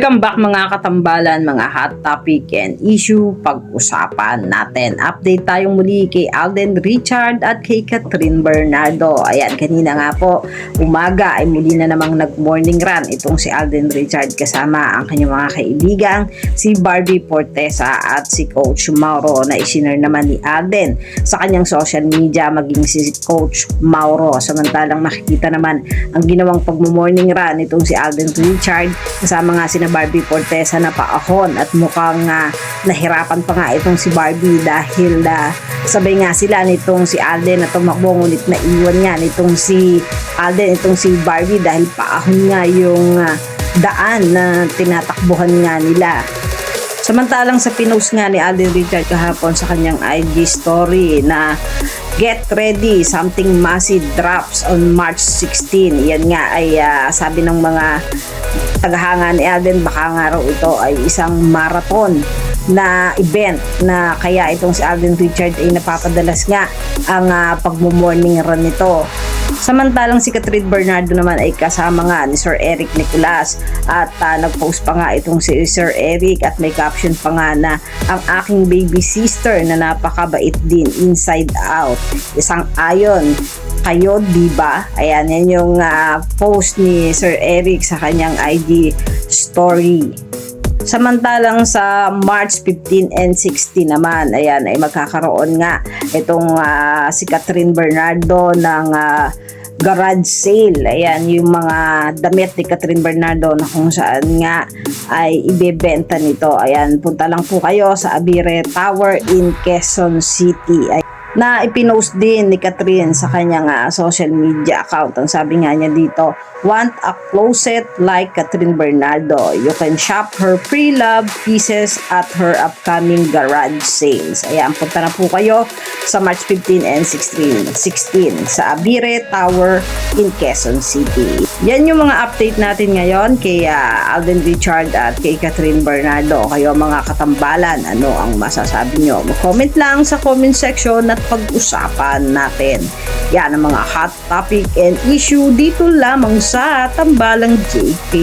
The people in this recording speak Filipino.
Welcome back mga katambalan, mga hot topic and issue pag-usapan natin. Update tayong muli kay Alden Richard at kay Catherine Bernardo. Ayan, kanina nga po, umaga ay muli na namang nag-morning run itong si Alden Richard kasama ang kanyang mga kaibigang si Barbie Fortesa at si Coach Mauro na isinare naman ni Alden sa kanyang social media maging si Coach Mauro. Samantalang nakikita naman ang ginawang pag-morning run itong si Alden Richard kasama nga si Barbie Fortesa na paahon at mukhang nahirapan pa nga itong si Barbie dahil sabay nga sila nitong si Alden na tumakbo ngunit naiwan nga nitong si Alden itong si Barbie dahil paahon nga yung daan na tinatakbuhan nga nila. Samantalang sa pinost nga ni Alden Richard kahapon sa kanyang IG story na get ready, something massive drops on March 16. Yan nga ay sabi ng mga tagahanga ni Alden, baka nga raw ito ay isang marathon na event na kaya itong si Alden Richard ay napapadalas nga ang pagmo-morning run nito. Samantalang si Catherine Bernardo naman ay kasama nga ni Sir Eric Nicolas at nag-post pa nga itong si Sir Eric at may caption pa nga na ang aking baby sister na napakabait din inside out. Isang ayon kayo, diba? Ayan, yan yung post ni Sir Eric sa kanyang IG story. Samantalang sa March 15 and 16 naman, ayan, ay magkakaroon nga itong si Catherine Bernardo ng garage sale. Ayan, yung mga damit ni Catherine Bernardo na kung saan nga ay ibebenta nito. Ayan, punta lang po kayo sa Abire Tower in Quezon City. Na ipinost din ni Catherine sa kanyang social media account. Ang sabi nga niya dito, want a closet like Catherine Bernardo? You can shop her pre-loved pieces at her upcoming garage sales. Ayan, punta na po kayo sa March 15 and 16 sa Abire Tower in Quezon City. Yan yung mga update natin ngayon kay Alden Richard at kay Catherine Bernardo. Kayo mga katambalan, ano ang masasabi nyo? Mag-comment lang sa comment section at pag-usapan natin. Yan ang mga hot topic and issue dito lamang sa Tambalang JK.